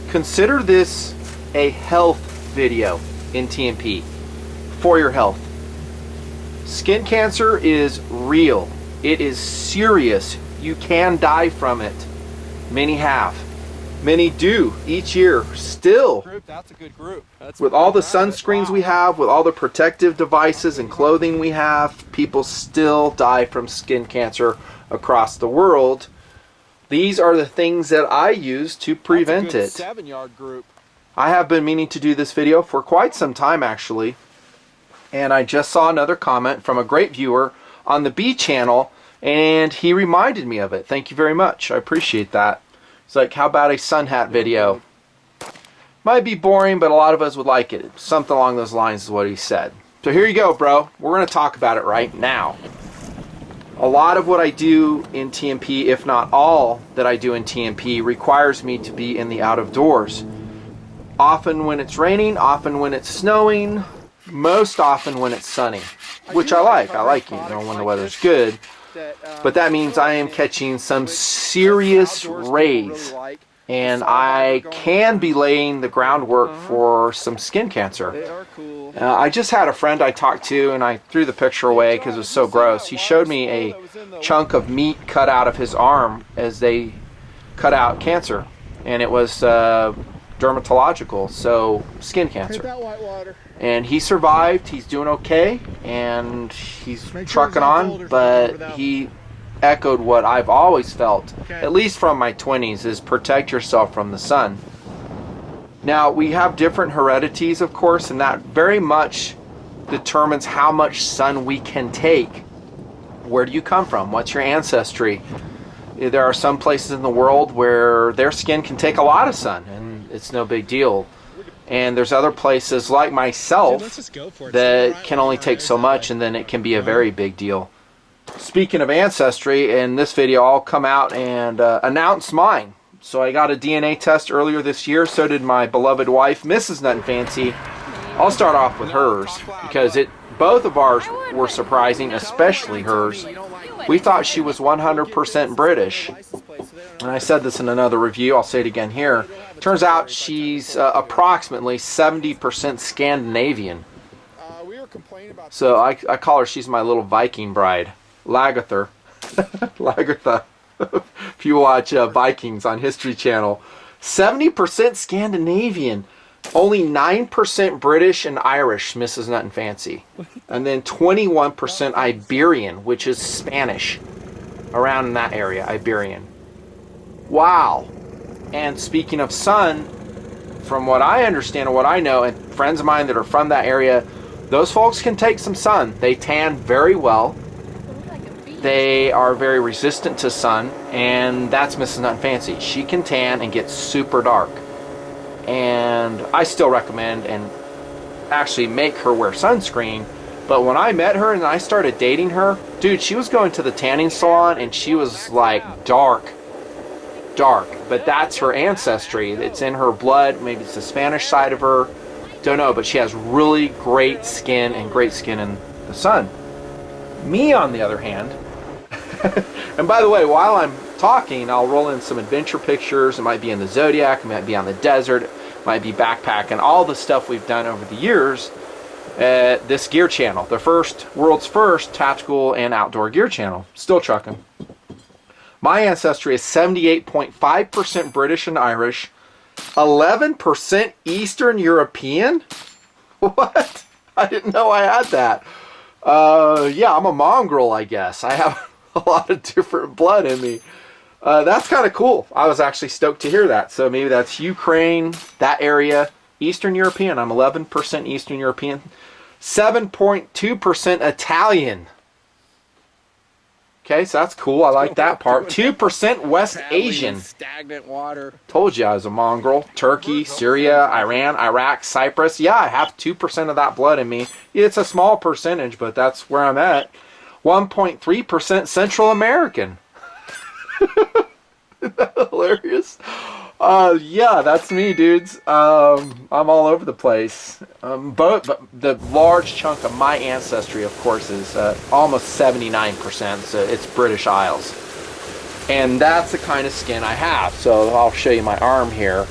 Consider this a health video in TMP for your health. Skin cancer is real. It is serious. You can die from it. Many have. Many do each year still. That's a good group. With all the sunscreens we have, with all the protective devices and clothing we have, people still die from skin cancer across the world. These are the things that I use to prevent it. 7-yard group. I have been meaning to do this video for quite some time actually. And I just saw another comment from a great viewer on the B channel, and he reminded me of it. Thank you very much. I appreciate that. It's like, how about a sun hat video? Might be boring, but a lot of us would like it. Something along those lines is what he said. So here you go, bro. We're going to talk about it right now. A lot of what I do in TMP, if not all that I do in TMP, requires me to be in the out of doors. Often when it's raining, often when it's snowing, most often when it's sunny, which I like. I like, you know, when the weather's good. But that means I am catching some serious rays, and I can be laying the groundwork for some skin cancer. I just had a friend I talked to, and I threw the picture away because it was so gross. He showed me a chunk of meat cut out of his arm as they cut out cancer, and it was dermatological, so skin cancer. And he survived. He's doing okay, and he's trucking on, but he echoed what I've always felt, at least from my 20s, is protect yourself from the sun. Now, we have different heredities, of course, and that very much determines how much sun we can take. Where do you come from? What's your ancestry? There are some places in the world where their skin can take a lot of sun, and it's no big deal. And there's other places like myself that can only take so much, and then it can be a very big deal. Speaking of ancestry, in this video I'll come out and announce mine. So I got a DNA test earlier this year, so did my beloved wife, Mrs Nutnfancy. I'll start off with hers, because both of ours were surprising, especially hers. We thought she was 100% British. And I said this in another review, I'll say it again here. Turns out she's approximately 70% Scandinavian. So I call her, she's my little Viking bride. Lagertha. Lagertha. If you watch Vikings on History Channel. 70% Scandinavian. Only 9% British and Irish, Mrs Nutnfancy. And then 21% Iberian, which is Spanish. Around in that area, Iberian. Wow. And speaking of sun, from what I understand and what I know, and friends of mine that are from that area, those folks can take some sun. They tan very well. They are very resistant to sun, and that's Mrs Nutnfancy. She can tan and get super dark. And I still recommend and actually make her wear sunscreen. But when I met her and I started dating her, dude, she was going to the tanning salon and she was like dark. But that's her ancestry. It's in her blood. Maybe it's the Spanish side of her. Don't know, but she has really great skin, and great skin in the sun. Me, on the other hand, and by the way, while I'm talking, I'll roll in some adventure pictures. It might be in the Zodiac, it might be on the desert, it might be backpacking, all the stuff we've done over the years at this gear channel. The world's first tactical and outdoor gear channel. Still trucking. My ancestry is 78.5% British and Irish, 11% Eastern European? What? I didn't know I had that. Yeah, I'm a mongrel, I guess. I have a lot of different blood in me. That's kind of cool. I was actually stoked to hear that. So maybe that's Ukraine, that area. Eastern European. I'm 11% Eastern European. 7.2% Italian. Okay, so that's cool. I like that part. 2% West Asian. Stagnant water. Told you I was a mongrel. Turkey, Syria, Iran, Iraq, Cyprus. Yeah, I have 2% of that blood in me. It's a small percentage, but that's where I'm at. 1.3% Central American. Isn't that hilarious? Yeah, that's me, dudes. I'm all over the place. But the large chunk of my ancestry, of course, is almost 79%. So it's British Isles. And that's the kind of skin I have. So I'll show you my arm here.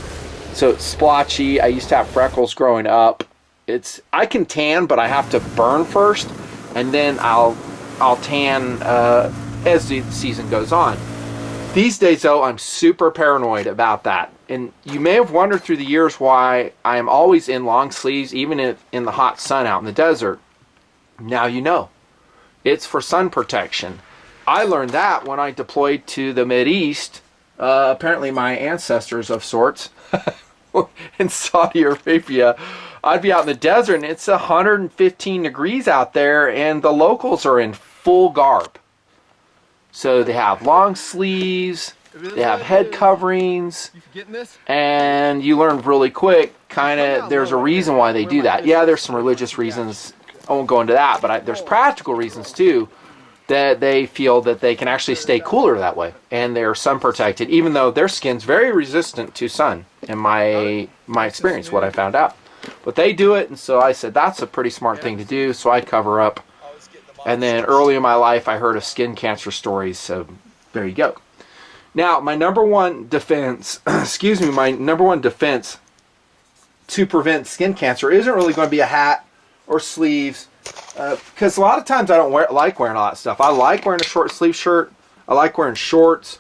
so it's splotchy. I used to have freckles growing up. I can tan, but I have to burn first, and then I'll tan as the season goes on. These days, though, I'm super paranoid about that. And you may have wondered through the years why I am always in long sleeves, even in the hot sun out in the desert. Now you know. It's for sun protection. I learned that when I deployed to the Mideast. Apparently my ancestors of sorts in Saudi Arabia. I'd be out in the desert and it's 115 degrees out there and the locals are in full garb. So they have long sleeves, they have head coverings, and you learn really quick, there's a reason why they do that. Yeah, there's some religious reasons, I won't go into that, but there's practical reasons too, that they feel that they can actually stay cooler that way, and they're sun protected, even though their skin's very resistant to sun, in my experience, what I found out. But they do it, and so I said, that's a pretty smart thing to do, so I cover up. And then early in my life, I heard of skin cancer stories, so there you go. Now, my number one defense, my number one defense to prevent skin cancer isn't really going to be a hat or sleeves, because a lot of times I don't like wearing all that stuff. I like wearing a short sleeve shirt. I like wearing shorts.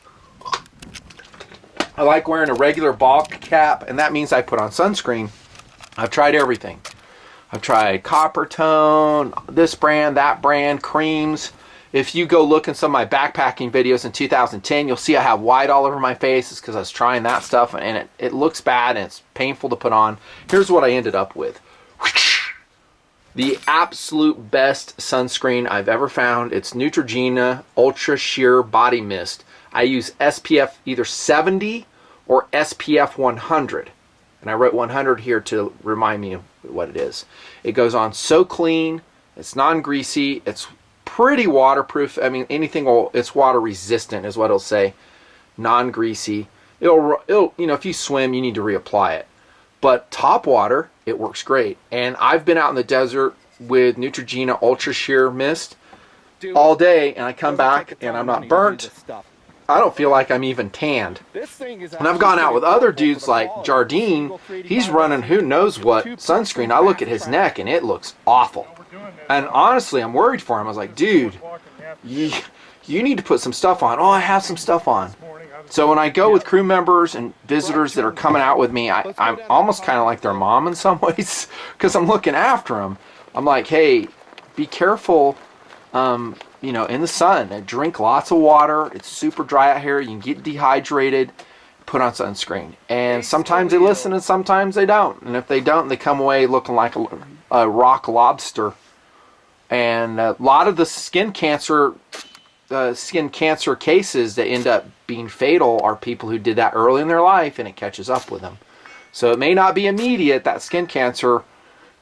I like wearing a regular ball cap, and that means I put on sunscreen. I've tried everything. I've tried copper tone, this brand, that brand, creams. If you go look in some of my backpacking videos in 2010, you'll see I have white all over my face. It's because I was trying that stuff, and it looks bad, and it's painful to put on. Here's what I ended up with. The absolute best sunscreen I've ever found. It's Neutrogena Ultra Sheer Body Mist. I use SPF either 70 or SPF 100. And I wrote 100 here to remind me of what it is. It goes on so clean, it's non-greasy, it's pretty waterproof. I mean, it's water resistant is what it'll say. Non-greasy. It'll, if you swim, you need to reapply it. But top water, it works great. And I've been out in the desert with Neutrogena Ultra Sheer Mist all day, and I come back and I'm not burnt. I don't feel like I'm even tanned. And I've gone out with other dudes like Jardine. He's running who knows what sunscreen. I look at his neck and it looks awful. And honestly, I'm worried for him. I was like, dude, you need to put some stuff on. Oh, I have some stuff on. So when I go with crew members and visitors that are coming out with me, I'm almost kind of like their mom in some ways, because I'm looking after them. I'm like, hey, be careful. In the sun, and drink lots of water. It's super dry out here. You can get dehydrated. Put on sunscreen. And sometimes they listen and sometimes they don't. And if they don't, they come away looking like a rock lobster. And a lot of the skin cancer cases that end up being fatal are people who did that early in their life and it catches up with them. So it may not be immediate, that skin cancer.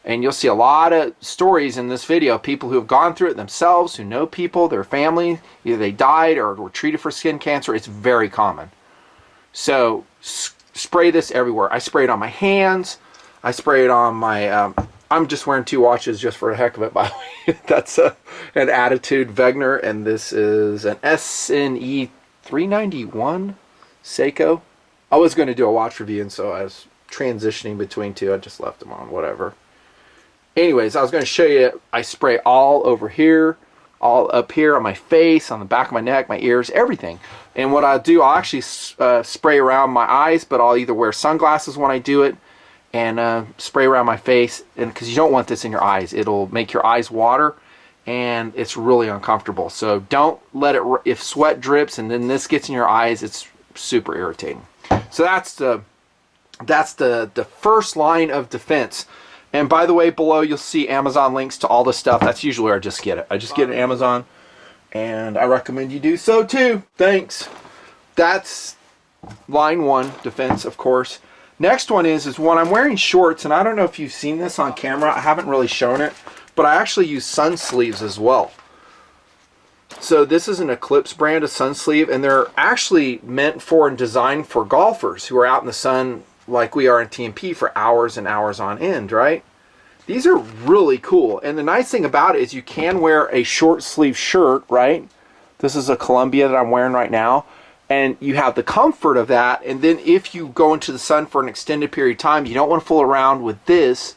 And you'll see a lot of stories in this video, people who have gone through it themselves, who know people, their family, either they died or were treated for skin cancer. It's very common. So spray this everywhere. I spray it on my hands. I spray it on my, I'm just wearing 2 watches just for the heck of it, by the way. That's an Attitude Wegener, and this is an SNE 391 Seiko. I was going to do a watch review, and so I was transitioning between 2. I just left them on, whatever. Anyways, I was going to show you, I spray all over here, all up here on my face, on the back of my neck, my ears, everything. And what I'll do, I'll actually spray around my eyes, but I'll either wear sunglasses when I do it and spray around my face, and because you don't want this in your eyes. It'll make your eyes water, and it's really uncomfortable. So don't let it, if sweat drips and then this gets in your eyes, it's super irritating. So that's the first line of defense. And by the way, below you'll see Amazon links to all this stuff. That's usually where I just get it. I just get it at Amazon, and I recommend you do so too. Thanks. That's line 1, defense, of course. Next one is when I'm wearing shorts, and I don't know if you've seen this on camera. I haven't really shown it, but I actually use sun sleeves as well. So this is an Eclipse brand of sun sleeve, and they're actually meant for and designed for golfers who are out in the sun like we are in TMP for hours and hours on end, right? These are really cool. And the nice thing about it is you can wear a short sleeve shirt, right? This is a Columbia that I'm wearing right now. and you have the comfort of that. And then if you go into the sun for an extended period of time, you don't want to fool around with this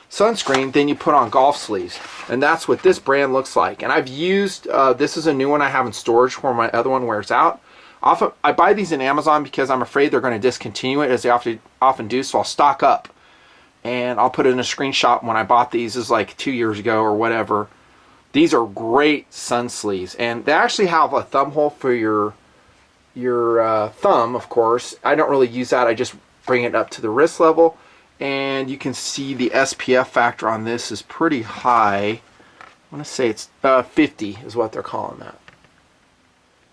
sunscreen, then you put on golf sleeves. And that's what this brand looks like. And I've used, this is a new one I have in storage where my other one wears out. Often I buy these in Amazon because I'm afraid they're going to discontinue it, as they often do, so I'll stock up. And I'll put in a screenshot when I bought these. This is like 2 years ago or whatever. These are great sun sleeves, and they actually have a thumb hole for your thumb, of course. I don't really use that. I just bring it up to the wrist level, and you can see the SPF factor on this is pretty high. I want to say it's 50 is what they're calling that.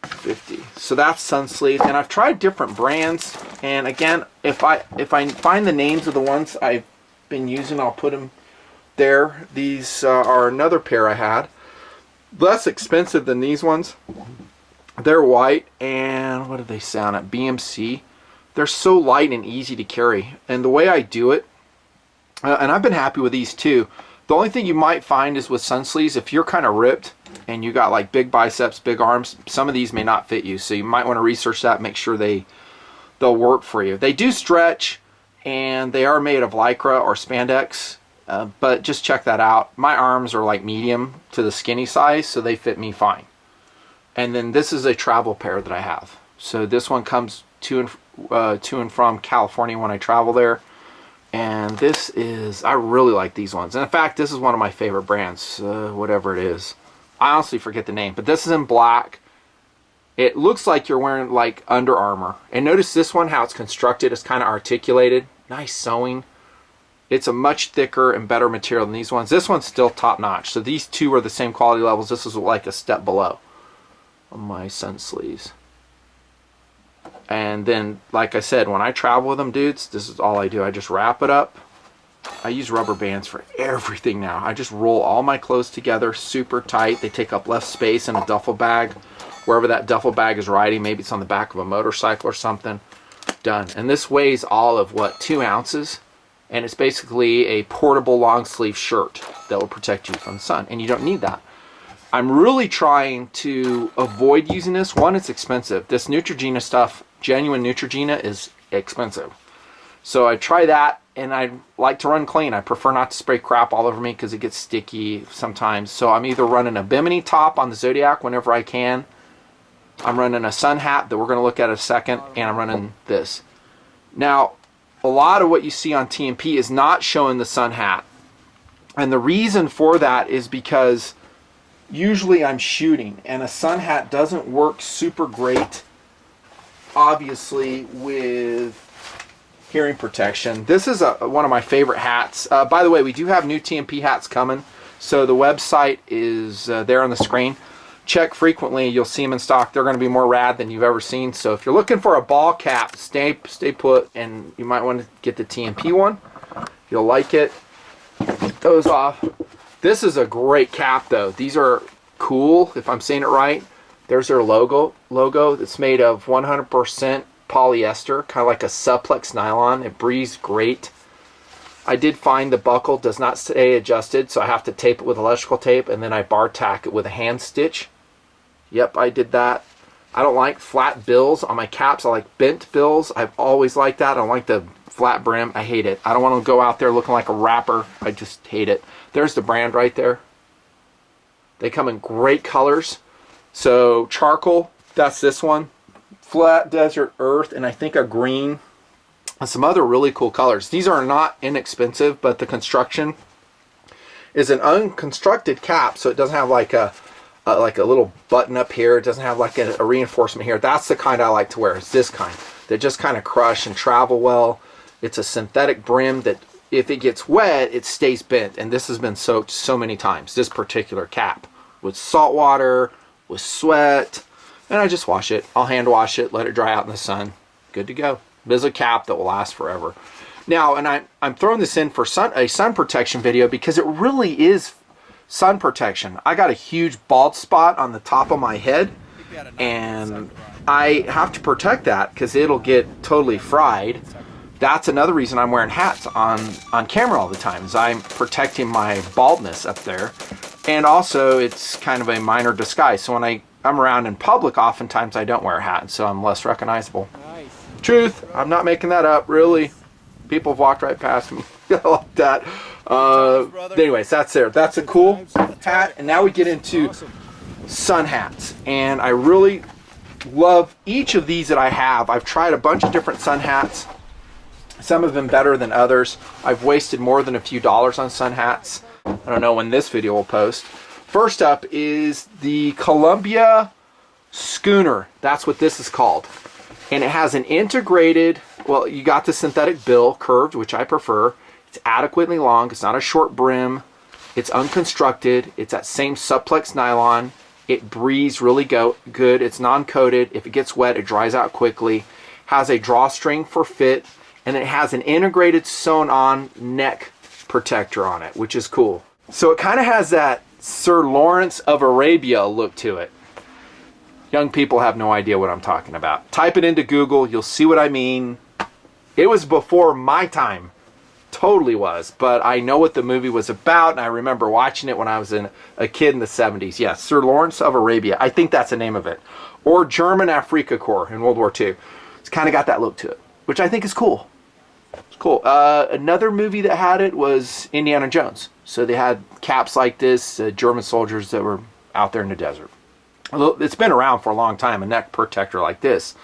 50. So that's sun sleeves, and I've tried different brands, and again, if I find the names of the ones I've been using, I'll put them there. These are another pair I had, less expensive than these ones. They're white, and what do they sound at? BMC. They're so light and easy to carry, and the way I do it, and I've been happy with these too. The only thing you might find is with sun sleeves, if you're kind of ripped and you got like big biceps, big arms, some of these may not fit you, so you might want to research that, make sure they'll work for you. They do stretch, and they are made of lycra or spandex, but just check that out. My arms are like medium to the skinny size, so they fit me fine. And then this is a travel pair that I have. So this one comes to and from California when I travel there. And this is, I really like these ones. And in fact, this is one of my favorite brands, whatever it is. I honestly forget the name, but this is in black. It looks like you're wearing like Under Armour. And notice this one, how it's constructed. It's kind of articulated. Nice sewing. It's a much thicker and better material than these ones. This one's still top notch. So these two are the same quality levels. This is like a step below on my sun sleeves. And then, like I said, when I travel with them, dudes, this is all I do. I just wrap it up. I use rubber bands for everything now. I just roll all my clothes together super tight. They take up less space in a duffel bag. Wherever that duffel bag is riding, maybe it's on the back of a motorcycle or something. Done. And this weighs all of, what, 2 ounces? And it's basically a portable long sleeve shirt that will protect you from the sun. And you don't need that. I'm really trying to avoid using this. One, it's expensive. This Neutrogena stuff, genuine Neutrogena, is expensive. So I try that, and I like to run clean. I prefer not to spray crap all over me because it gets sticky sometimes. So I'm either running a Bimini top on the Zodiac whenever I can. I'm running a sun hat that we're going to look at in a second, and I'm running this. Now, a lot of what you see on TMP is not showing the sun hat. And the reason for that is because usually I'm shooting, and a sun hat doesn't work super great, obviously, with hearing protection. This is one of my favorite hats. By the way, we do have new TMP hats coming, so the website is there on the screen. Check frequently, you'll see them in stock. They're going to be more rad than you've ever seen. So if you're looking for a ball cap, stay put, and you might want to get the TMP one. You'll like it. Get those off. This is a great cap, though. These are cool, if I'm saying it right. There's their logo. It's made of 100% polyester, kind of like a suplex nylon. It breathes great. I did find the buckle does not stay adjusted, so I have to tape it with electrical tape, and then I bar tack it with a hand stitch. Yep, I did that. I don't like flat bills on my caps. I like bent bills. I've always liked that. I don't like the flat brim. I hate it. I don't want to go out there looking like a rapper. I just hate it. There's the brand right there. They come in great colors. So charcoal, that's this one. Flat desert earth, and I think a green. And some other really cool colors. These are not inexpensive, but the construction is an unconstructed cap, so it doesn't have like a little button up here. It doesn't have like a reinforcement here. That's the kind I like to wear. It's this kind. They just kind of crush and travel well. It's a synthetic brim that if it gets wet, it stays bent. And this has been soaked so many times, this particular cap, with salt water, with sweat. And I just wash it. I'll hand wash it, let it dry out in the sun. Good to go. This is a cap that will last forever. Now, and I'm throwing this in for a sun protection video because it really is sun protection. I got a huge bald spot on the top of my head, and I have to protect that because it'll get totally fried. That's another reason I'm wearing hats on camera all the time, is I'm protecting my baldness up there. And also, it's kind of a minor disguise. So when I I'm around in public, oftentimes I don't wear a hat, so I'm less recognizable. Nice. Truth, I'm not making that up, really. People have walked right past me. Like that. Anyways, that's there. That's a cool hat. And now we get into sun hats. And I really love each of these that I have. I've tried a bunch of different sun hats. Some have been better than others. I've wasted more than a few dollars on sun hats. I don't know when this video will post. First up is the Columbia Schooner. That's what this is called. And it has an integrated, well, you got the synthetic bill, curved, which I prefer. It's adequately long. It's not a short brim. It's unconstructed. It's that same supplex nylon. It breathes really good. It's non-coated. If it gets wet, it dries out quickly. Has a drawstring for fit. And it has an integrated sewn-on neck protector on it, which is cool. So it kind of has that Sir Lawrence of Arabia look to it. Young people have no idea what I'm talking about. Type it into Google, you'll see what I mean. It was before my time. Totally was. But I know what the movie was about, and I remember watching it when I was a kid in the 70s. Yes, Sir Lawrence of Arabia. I think that's the name of it. Or German Afrika Korps in World War II. It's kind of got that look to it, which I think is cool. It's cool. Another movie that had it was Indiana Jones. So they had caps like this, German soldiers that were out there in the desert. It's been around for a long time, a neck protector like this.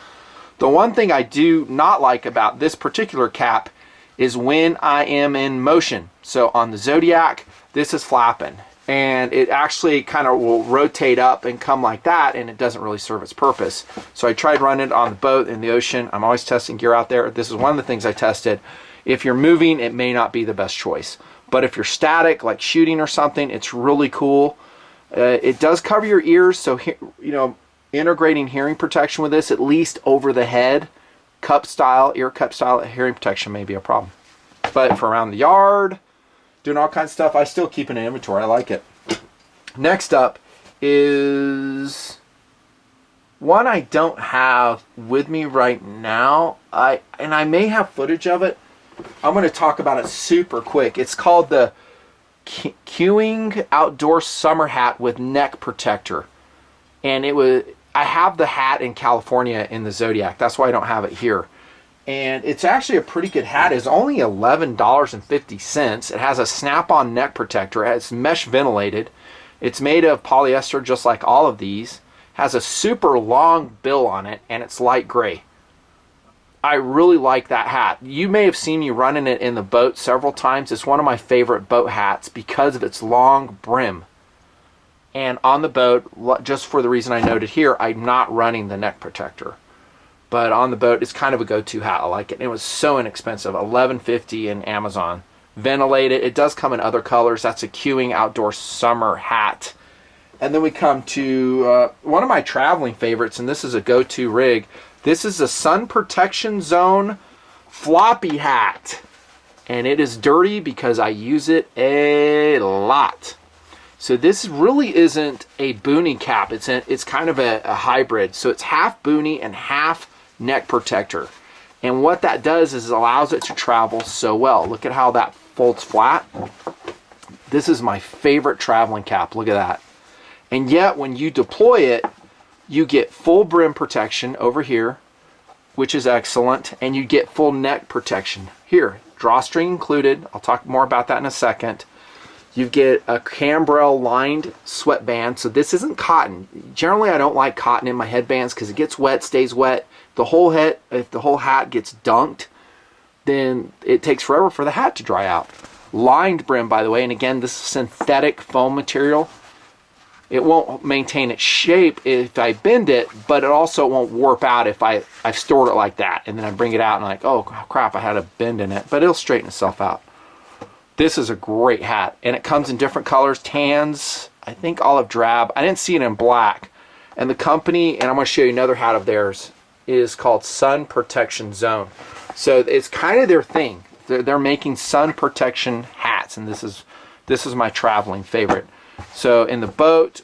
The one thing I do not like about this particular cap is when I am in motion. So on the Zodiac, this is flapping. And it actually kind of will rotate up and come like that, and it doesn't really serve its purpose. So I tried running it on the boat in the ocean. I'm always testing gear out there. This is one of the things I tested. If you're moving, it may not be the best choice. But if you're static, like shooting or something, it's really cool. It does cover your ears, so integrating hearing protection with this, at least over the head, cup style, ear cup style hearing protection may be a problem. But for around the yard, doing all kinds of stuff, I still keep it in inventory. I like it. Next up is one I don't have with me right now. I may have footage of it. I'm going to talk about it super quick. It's called the Queuing Outdoor Summer Hat with Neck Protector. And I have the hat in California in the Zodiac. That's why I don't have it here. And it's actually a pretty good hat. It's only $11.50. It has a snap-on neck protector. It's mesh ventilated. It's made of polyester just like all of these. Has a super long bill on it, and it's light gray. I really like that hat. You may have seen me running it in the boat several times. It's one of my favorite boat hats because of its long brim. And on the boat, just for the reason I noted here, I'm not running the neck protector. But on the boat, it's kind of a go-to hat. I like it. And it was so inexpensive, $11.50 in Amazon. Ventilated. It does come in other colors. That's a Queuing Outdoor Summer Hat. And then we come to one of my traveling favorites, and this is a go-to rig. This is a Sun Protection Zone Floppy Hat. And it is dirty because I use it a lot. So this really isn't a boonie cap. It's kind of a hybrid. So it's half boonie and half neck protector. And what that does is it allows it to travel so well. Look at how that folds flat. This is my favorite traveling cap. Look at that. And yet when you deploy it, you get full brim protection over here, which is excellent. And you get full neck protection here. Drawstring included. I'll talk more about that in a second. You get a cambrel lined sweatband. So this isn't cotton. Generally, I don't like cotton in my headbands because it gets wet, stays wet. If the whole hat gets dunked, then it takes forever for the hat to dry out. Lined brim, by the way, and again, this is synthetic foam material. It won't maintain its shape if I bend it, but it also won't warp out if I've stored it like that. And then I bring it out and I'm like, oh crap, I had a bend in it. But it'll straighten itself out. This is a great hat, and it comes in different colors, tans, I think olive drab. I didn't see it in black. And the company, and I'm going to show you another hat of theirs, is called Sun Protection Zone. So it's kind of their thing. They're making sun protection hats, and this is my traveling favorite. So in the boat,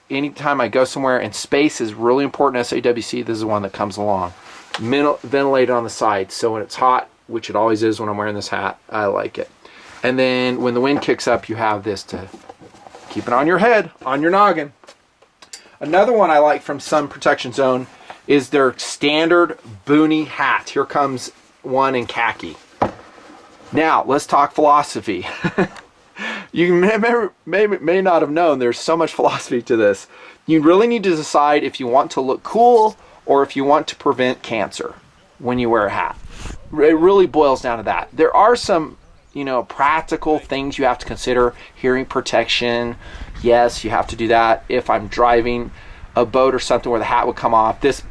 anytime I go somewhere, and space is really important, SAWC, this is one that comes along. Ventilated on the side, so when it's hot, which it always is when I'm wearing this hat, I like it. And then when the wind kicks up, you have this to keep it on your head, on your noggin. Another one I like from Sun Protection Zone is their standard boonie hat. Here comes one in khaki. Now, let's talk philosophy. You may not have known there's so much philosophy to this. You really need to decide if you want to look cool or if you want to prevent cancer when you wear a hat. It really boils down to that. There are some, practical things you have to consider. Hearing protection, yes, you have to do that. If I'm driving a boat or something where the hat would come off, this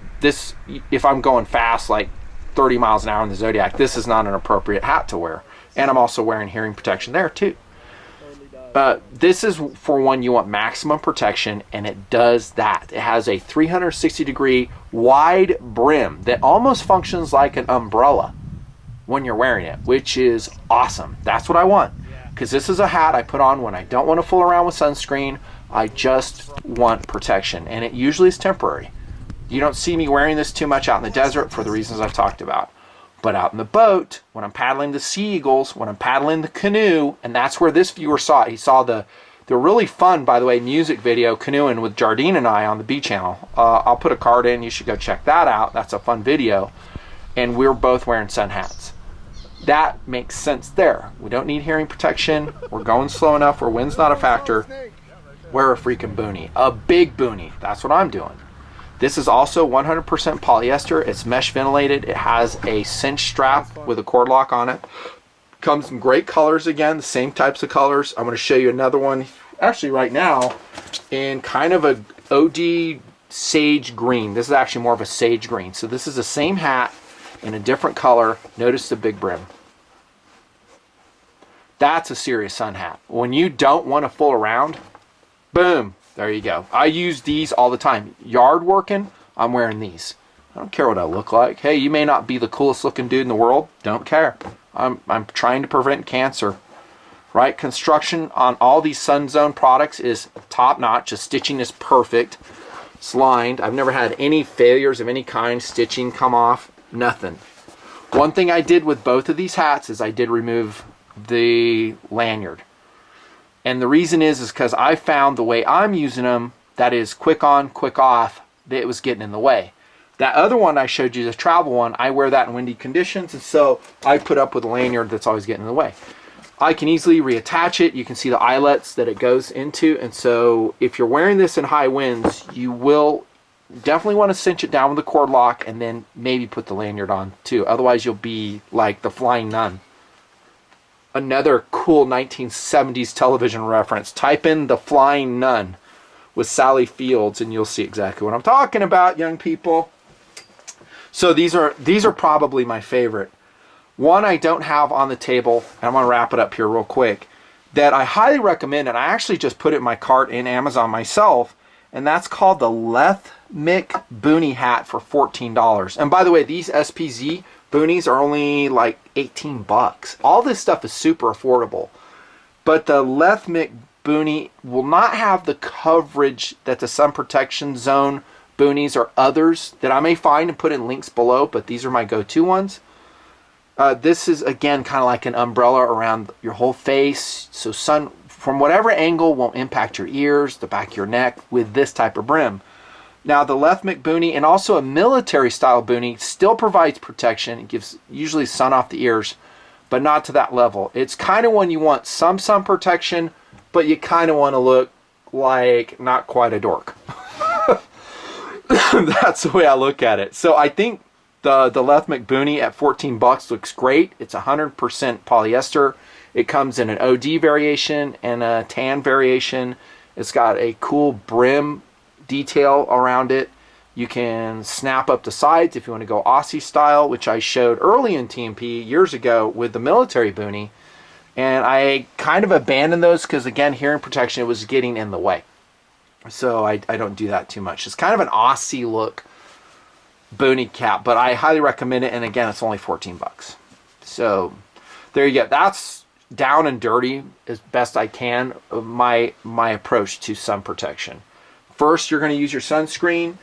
if I'm going fast, like 30 miles an hour in the Zodiac, this is not an appropriate hat to wear. And I'm also wearing hearing protection there too. This is for one you want maximum protection, and it does that. It has a 360-degree wide brim that almost functions like an umbrella when you're wearing it, which is awesome. That's what I want, because this is a hat I put on when I don't want to fool around with sunscreen. I just want protection, and it usually is temporary. You don't see me wearing this too much out in the desert for the reasons I've talked about. But out in the boat, when I'm paddling the sea eagles, when I'm paddling the canoe, and that's where this viewer saw it. He saw the really fun, by the way, music video canoeing with Jardine and I on the B channel. I'll put a card in. You should go check that out. That's a fun video. And we're both wearing sun hats. That makes sense there. We don't need hearing protection. We're going slow enough where wind's not a factor. Wear a freaking boonie. A big boonie. That's what I'm doing. This is also 100% polyester. It's mesh ventilated. It has a cinch strap with a cord lock on it. Comes in great colors again, the same types of colors. I'm going to show you another one actually right now in kind of a OD sage green. This is actually more of a sage green. So this is the same hat in a different color. Notice the big brim. That's a serious sun hat. When you don't want to fool around, boom. There you go. I use these all the time. Yard working, I'm wearing these. I don't care what I look like. Hey, you may not be the coolest looking dude in the world. Don't care. I'm trying to prevent cancer. Right? Construction on all these Sun Zone products is top notch. The stitching is perfect. It's lined. I've never had any failures of any kind. Stitching come off. Nothing. One thing I did with both of these hats is I did remove the lanyard. And the reason is because I found the way I'm using them, that is quick on, quick off, that it was getting in the way. That other one I showed you, the travel one, I wear that in windy conditions, and so I put up with a lanyard that's always getting in the way. I can easily reattach it. You can see the eyelets that it goes into, and so if you're wearing this in high winds, you will definitely want to cinch it down with a cord lock and then maybe put the lanyard on too. Otherwise you'll be like the Flying Nun. Another cool 1970s television reference. Type in The Flying Nun with Sally Fields and you'll see exactly what I'm talking about, young people. So these are probably my favorite. One I don't have on the table, and I'm going to wrap it up here real quick, that I highly recommend, and I actually just put it in my cart in Amazon myself, and that's called the Lethmic Boonie Hat for $14. And by the way, these SPZ boonies are only like 18 bucks. All this stuff is super affordable. But the Lethmic Boonie will not have the coverage that the Sun Protection Zone boonies or others that I may find and put in links below, but these are my go-to ones. This is, again, kind of like an umbrella around your whole face. So sun, from whatever angle, won't impact your ears, the back of your neck with this type of brim. Now, the Lethmic Boonie and also a military-style boonie still provides protection. It gives usually sun off the ears, but not to that level. It's kind of when you want some sun protection, but you kind of want to look like not quite a dork. That's the way I look at it. So I think the Lethmic Boonie at 14 bucks looks great. It's 100% polyester. It comes in an OD variation and a tan variation. It's got a cool brim detail around it. You can snap up the sides if you want to go Aussie style, which I showed early in TMP years ago with the military boonie. And I kind of abandoned those because, again, hearing protection, it was getting in the way. So I don't do that too much. It's kind of an Aussie look boonie cap, but I highly recommend it. And again, it's only 14 bucks. So there you go. That's down and dirty as best I can. My approach to sun protection. First, you're going to use your sunscreen.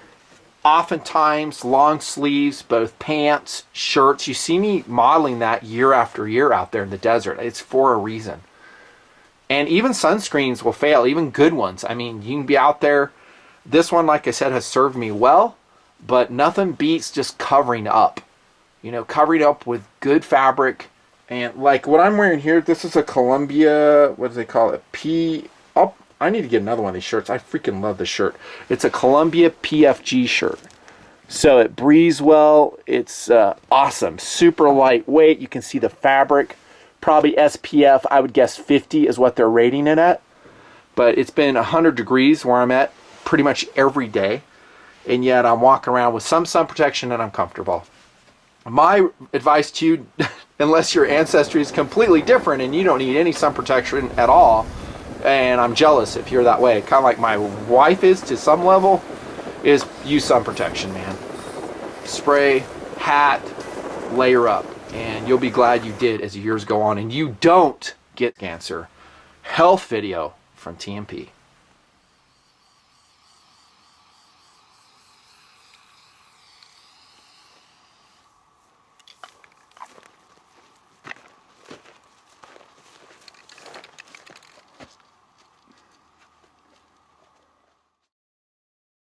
Oftentimes, long sleeves, both pants, shirts. You see me modeling that year after year out there in the desert. It's for a reason. And even sunscreens will fail, even good ones. I mean, you can be out there This one, like I said, has served me well, but nothing beats just covering up. You know, covering up with good fabric. And like what I'm wearing here, this is a Columbia, what do they call it? I need to get another one of these shirts. I freaking love this shirt. It's a Columbia PFG shirt. So it breathes well. It's awesome. Super lightweight. You can see the fabric. Probably SPF, I would guess 50 is what they're rating it at. But it's been 100 degrees where I'm at pretty much every day. And yet I'm walking around with some sun protection and I'm comfortable. My advice to you, unless your ancestry is completely different and you don't need any sun protection at all, and I'm jealous if you're that way, kind of like my wife is to some level, is use sun protection, man. Spray, hat, layer up, and you'll be glad you did as the years go on and you don't get cancer. Health video from TMP.